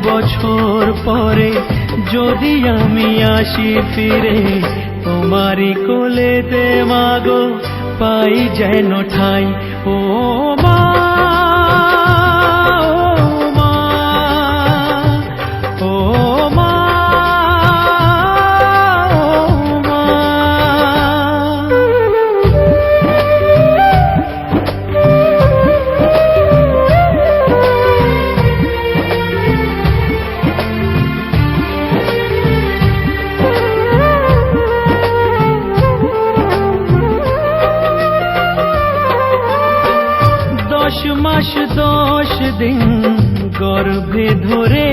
বছর পরে যদি আমি আসি ফিরে তোমারই কোলেতে মাগো পাই যেন ঠাই। ও মা, ও মা, মাস 10 দিন গর্ভে ধরে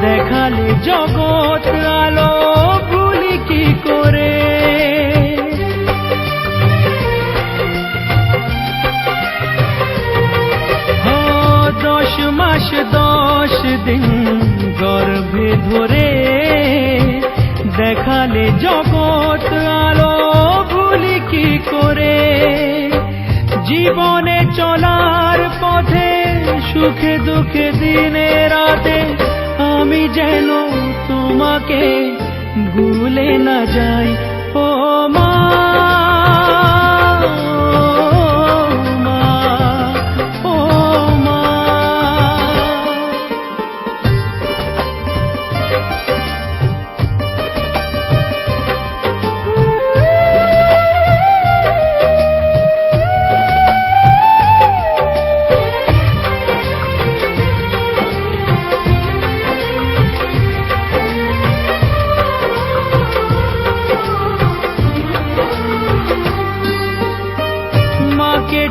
দেখালে জগৎ আলো ভুলি কি করে। 10 মাস 10 দিন গর্ভে ধরে দেখালে জগৎ আলো ভুলি কি করে। জীবনে চলার পথে সুখে দুঃখে দিনে রাতে আমি যেন তোমাকে ভুলে না যাই। ও মা, ও মা,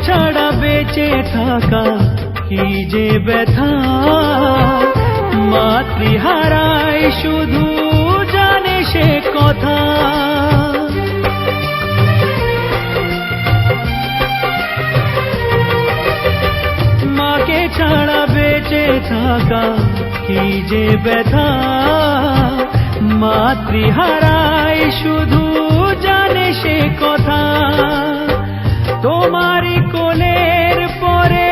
ছাড়া বেঁচে থাকা কি যে ব্যথা, মাতৃহারাই শুধু জানে সে কথা। মাকে ছাড়া বেঁচে থাকা কি যে ব্যথা, মাতৃহারাই শুধু জানে সে কথা। তোমারই কোলের পরে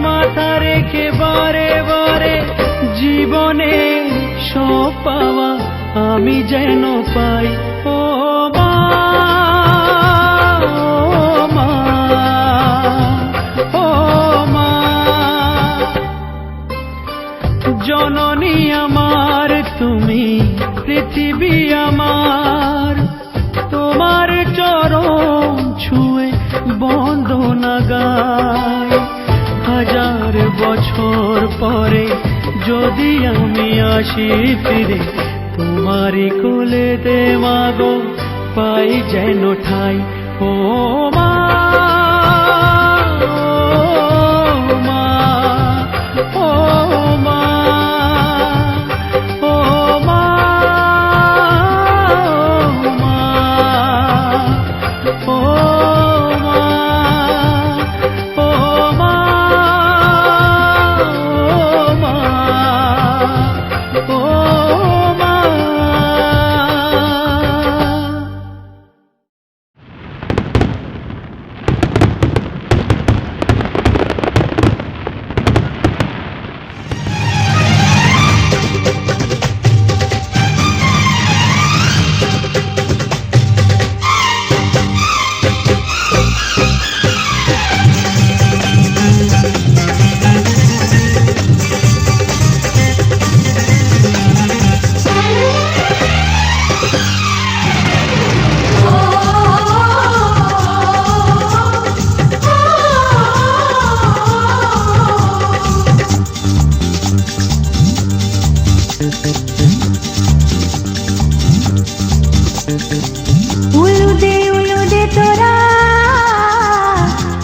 মাথা রেখে বারে বারে জীবনে সব পাওয়া আমি যেন পাই। ও মা, ও মা, ও মা, জননী আমার তুমি পৃথিবী আমার, তোমার চরণ ছুঁয়ে বন্দনা গাই। 1000 বছর পরে যদি আমি আসি ফিরে তোমারই কোলেতে মাগো পাই যেন ঠাই। ও মা, ও মা, ও মা, ও মা, ও মা, উলুদে তোরা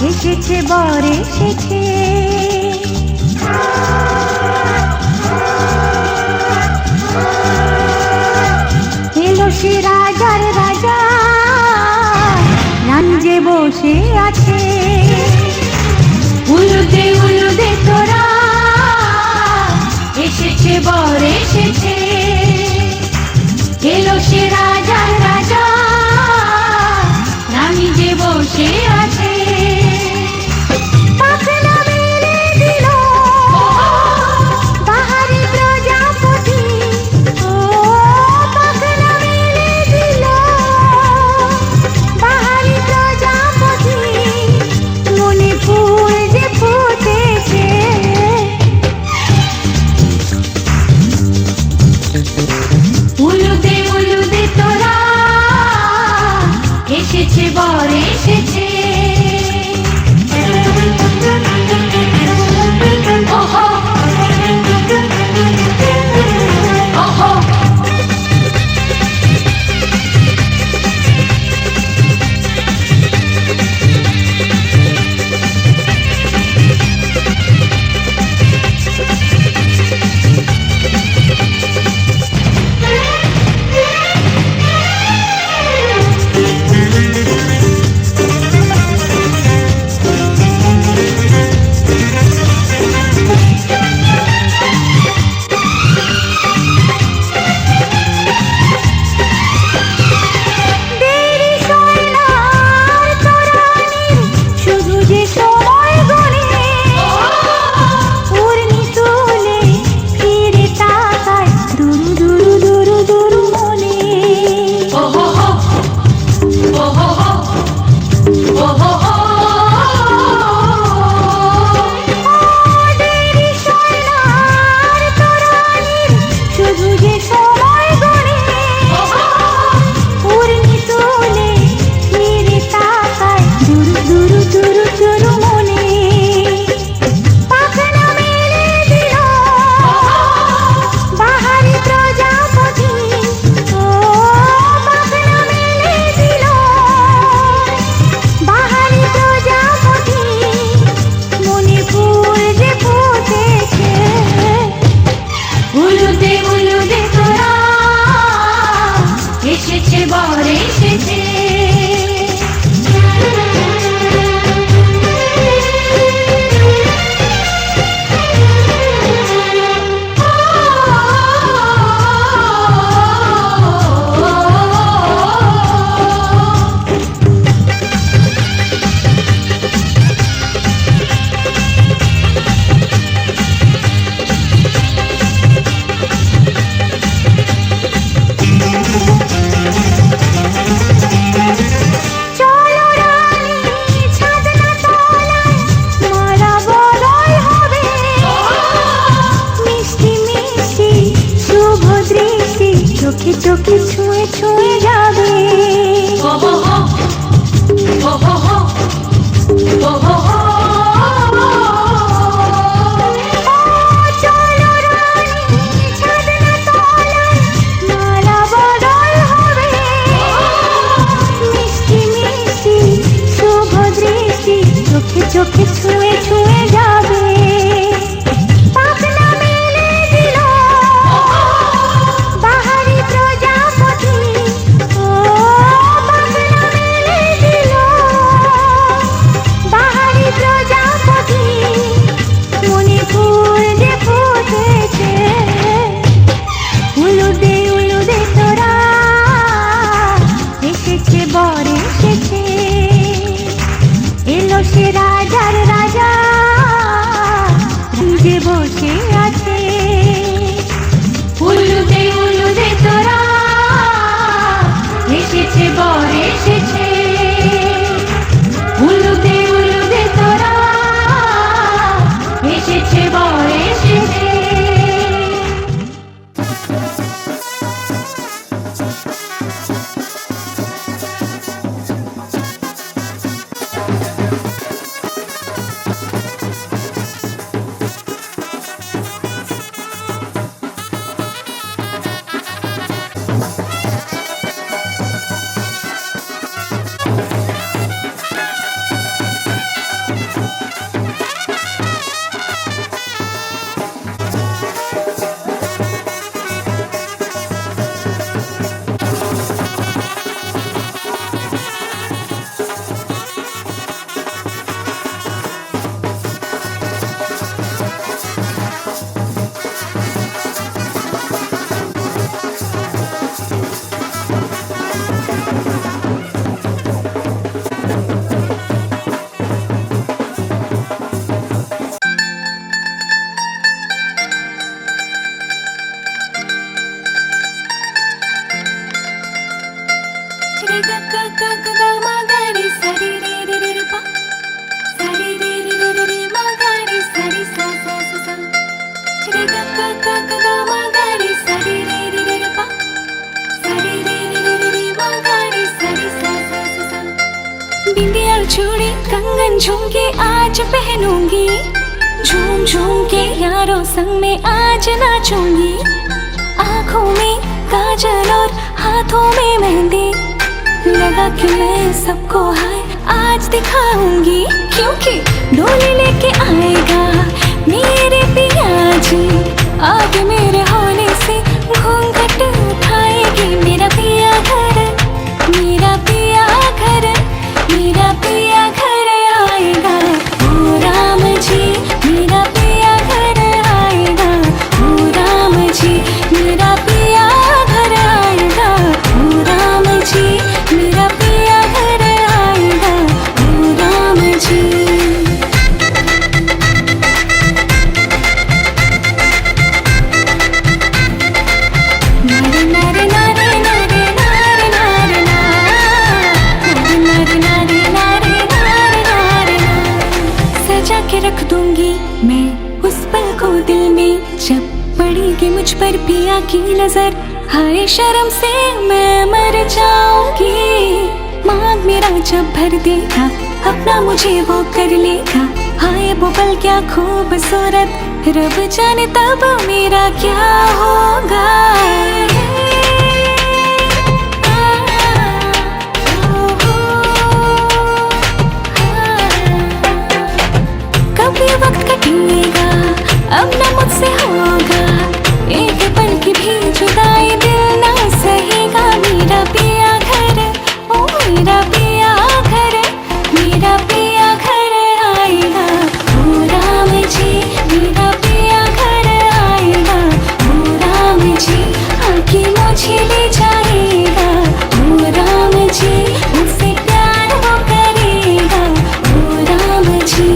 এসেছে বর এসেছে, এলো সে রাজার রাজা রাঞ্জে বসে আছে। উলুদে তোরা এসেছে বর এসেছে, এলো সে রাজার রাজা রাঞ্জে বসে আছে। পাখনা মেলে দিল বাহার যে বসে আছে উলুদে তোরা এসেছে বর এসেছে উলুদে তোরা এসেছে বর এসেছে बिंदिया चूड़ी कंगन झुमके आज पहनूंगी झूम झूम के यारों संग में आज नाचूंगी आँखों में काजल और हाथों में मेहंदी लगा कि मैं सबको हाय आज दिखाऊंगी क्योंकि डोली लेके आएगा मेरे पिया जी आगे मेरे होने से घूंघट उठाएगी मेरा पिया घर मेरा पिया घर मेरा पिया घर आएगा ओ राम जी मेरा पिया घर आएगा ओ राम जी मेरा पिया घर आएगा ओ राम जी मेरा पिया घर आएगा ओ राम जी रख दूंगी मैं उस पल को दिल में जब पड़ेगी मुझ पर पिया की नजर हाय शर्म से मैं मर जाऊंगी मांग मेरा जब भर देगा अपना मुझे वो कर लेगा हाय वो पल क्या खूबसूरत रब जाने तब मेरा क्या होगा कभी वक्त कटेगा अब न मुझसे होगा एक पल की भी जुदाई दिल ना सहेगा मेरा पिया घर ओ मेरा पिया घर मेरा पिया घर आएगा ओ राम जी मेरा पिया घर आएगा ओ राम जी आके मुझे ले जाएगा ओ राम जी मुझसे प्यार वो करेगा ओ राम जी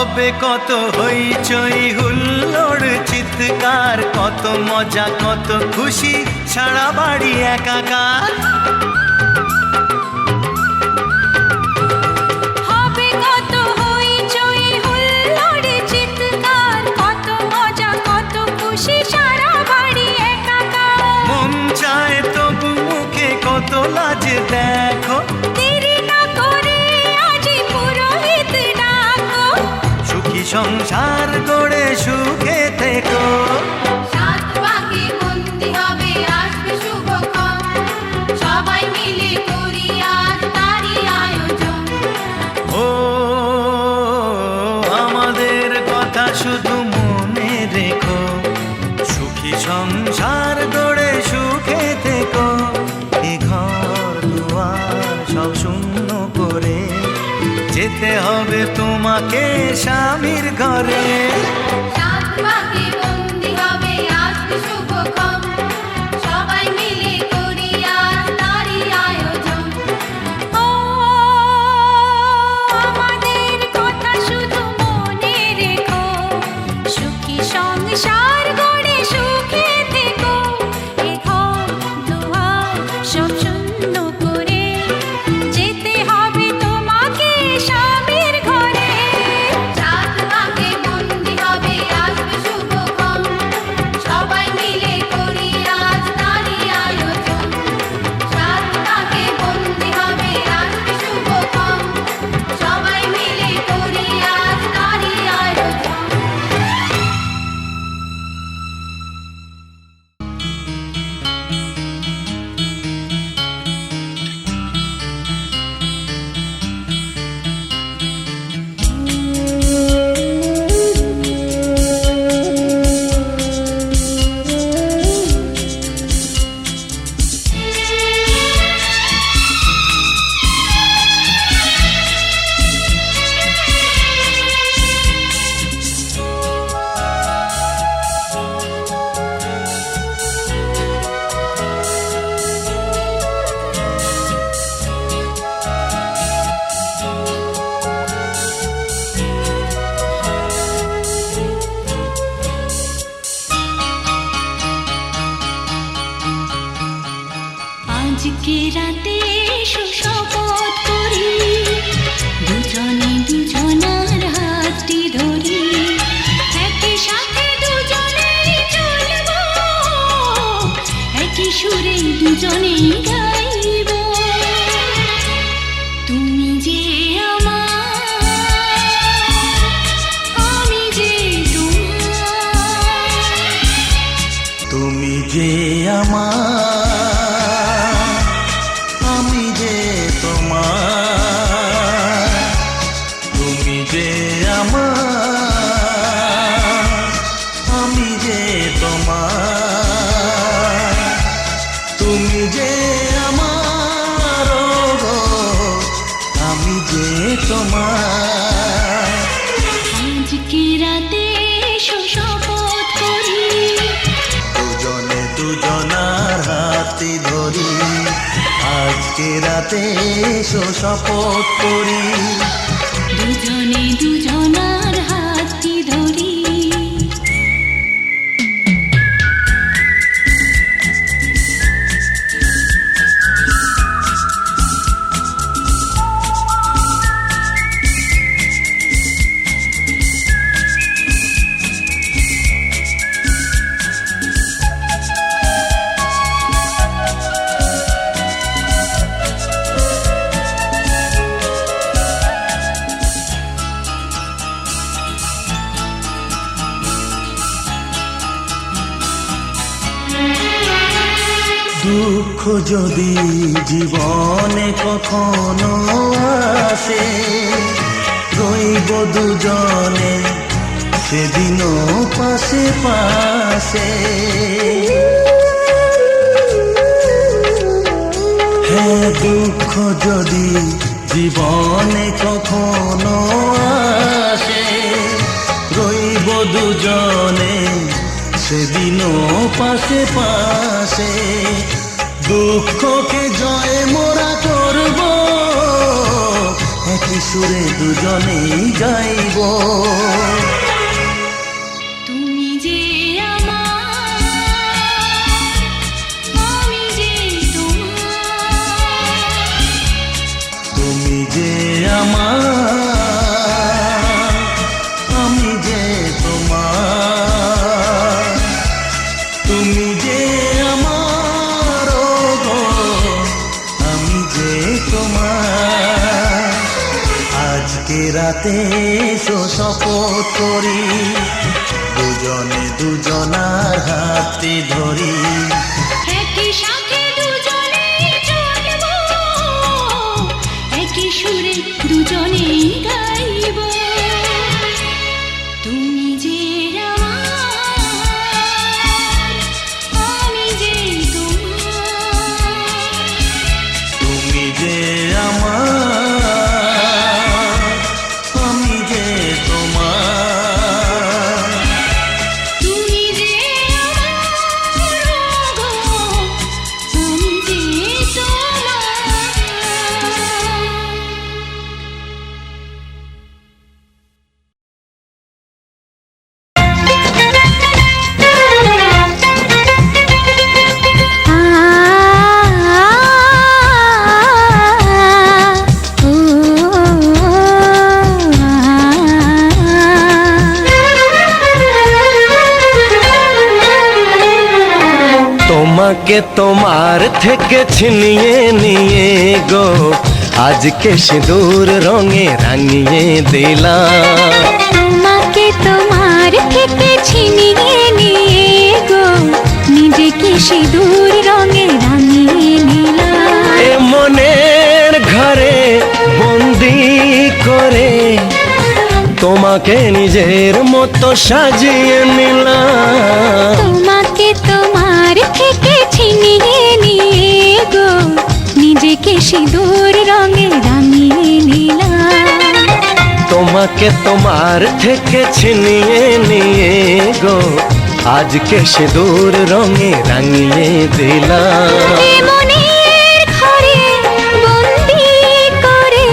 হবে কত হইচই হুল্লোড় চিৎকার, কত মজা কত খুশি, সারা বাড়ি একাকার। হবে কত হইচই হুল্লোড় চিৎকার, কত মজা কত খুশি, সারা বাড়ি একাকার। মন চায় তবু মুখে কত লাজ দেখো, দেরি না করে আজই পুরোহিত ডাকো। সুখী সংসার গড়ে সুখে থেকো। সাত পাকে বন্দি হবে আসবে শুভক্ষণ, সবাই মিলে করি আজ তারই আয়োজন। ও আমাদের কথা শুধু মনে রেখো, সুখী সংসার গড়ে সুখে থেকো। এ ঘর দুয়ার সব শূন্য করে যেতে হবে তোমাকে স্বামীর ঘরে। সাত পাকে বন্দি হবে আসবে শুভক্ষণ, সবাই মিলে করি আজ তারই আয়োজন। ও আমাদের কথা শুধু মনে রেখো, সুখী সংসার গড়ে সুখে থেকো। এ ঘর দুয়ার সব শূন্য করে যেতে হবে তোমাকে স্বামীর ঘরে। সাত পাকে বন্দি হবে আসবে শুভক্ষণ, সবাই মিলে করি আজ তারই আয়োজন। সাত পাকে বন্দি হবে আসবে শুভক্ষণ, সবাই মিলে করি আজ তারই আয়োজন। আজকে রাতে সুশপথ করি, দুজনে দুজনার হাতটি ধরি, একই সাথে দুজনেই চলবো, একই সুরে দুজনেই গাইব। তুমি যে আমার, আমি যে তোমার। তুমি যে আমার, আমি যে তোমার। তুমি যে আমার, আমি যে তোমার। তুমি যে আমার, গো আমি যে তোমার। আজকে রাতে সুশপথ করি, দুজনে দুজনার হাতে ধরি, আজকে রাতে শপথ করি। দুজনে দুজনার হাতটি ধরি। দুঃখ যদি জীবনে কখনো আসে, রইব দুজনে সেদিনও পাশে পাশে। হ্যাঁ দুঃখ যদি জীবনে কখনো আসে, রইব দুজনে সেদিনও পাশে পাশে। দুঃখকে জয় মোরা করব একই সুরে দুজনেই গাইব। তুমি যে আমার, আমি যে তোমার। তুমি যে আমার, আমি যে তোমার। তুমি যে আমার, ও গো, আমি যে তোমার। আজকে রাতে এসো শপথ করি, দুজনে দুজনার হাতে ধরি। একই সাথে দুজনে চলব, একই সুরে দুজনেই গাইব। তুমি যে আমার, আমি যে তোমার। তুমি যে আমার, আমি যে তোমার। তুমি যে আমার গো, আমি যে তোমাকে তোমার থেকে ছিনিয়ে নিয়ে গো আজকে সিঁদুর রঙে রাঙিয়ে দিলাম। তোমাকে তোমার থেকে ছিনিয়ে নিয়ে গো নিজেকে সিঁদুর রঙে রাঙিয়ে নিলাম। এ মনের ঘরে বন্দি করে তোমাকে নিজের মতো সাজিয়ে নিলাম। তোমাকে তোমার থেকে ছিনিয়ে নিয়ে গো নিজেকে সিঁদুর রঙে রাঙিয়ে নিলাম। তোমাকে তোমার থেকে ছিনিয়ে নিয়ে গো আজকে সিঁদুর রঙে রাঙিয়ে দিলাম। এ মনের ঘরে বন্দি করে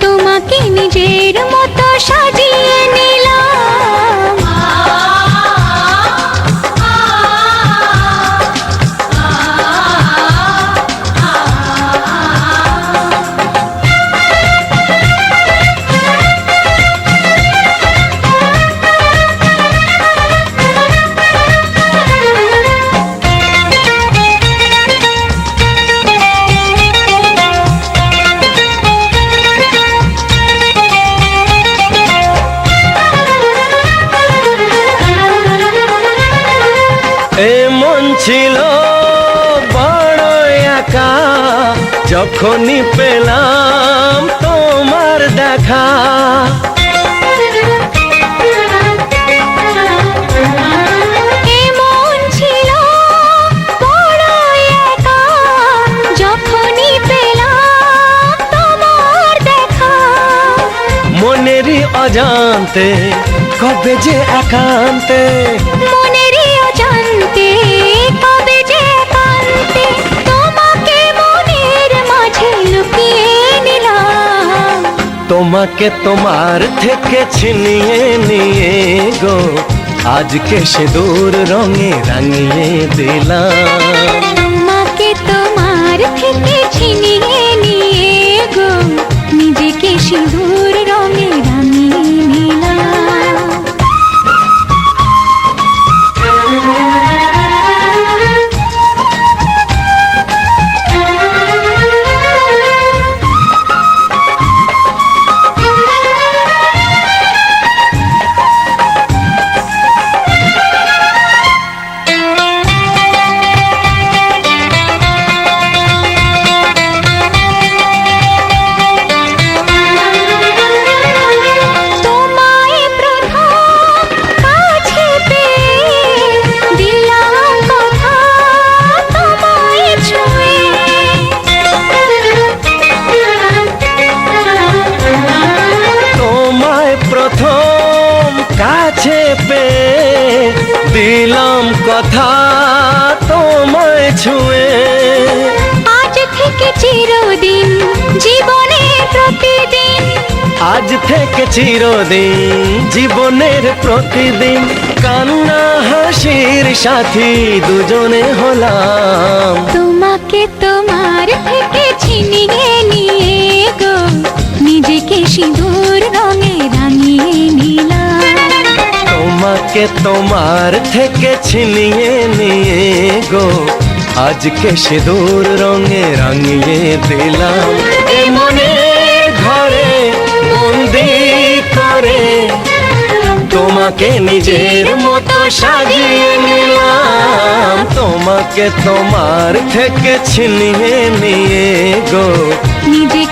তোমাকে নিজের মতো সাজিয়ে নিলাম। এ মন ছিল বড় একা যখনই পেলাম তোমার দেখা। এমন ছিল বড় একা যখনই পেলাম তোমার দেখা। মনেরই অজান্তে কবে যে একান্তে, মনেরই অজান্তে কবে যে একান্তে তোমাকে মনের মাঝে লুকিয়ে নিলাম। তোমাকে তোমার থেকে ছিনিয়ে নিয়ে গো আজকে সিঁদুর রঙে রাঙিয়ে দিলাম। তোমাকে তোমার থেকে ছিনিয়ে নিয়ে গো নিজেকে সিঁদুর রঙে রাঙিয়ে নিলাম। দিলাম কথা তোমায় ছুঁয়ে। আজ থেকে চিরদিন জীবনে প্রতিদিন থেকে চিরদিন জীবনের প্রতিদিন কান্না হাসির সাথী দুজনে হলাম। তোমাকে তোমার থেকে ছিনিয়ে নিয়ে গো নিজেকে সিঁদুর রঙে রাঙিয়ে নিলাম। তোমাকে তোমার থেকে ছিনিয়ে নিয়ে গো আজকে সিঁদুর রঙে রাঙিয়ে দিলাম। এ মনে ঘরে বন্দি করে তোমাকে নিজের মতো সাজিয়ে নিলাম। তোমাকে তোমার থেকে ছিনিয়ে নিয়ে গো নিজেকে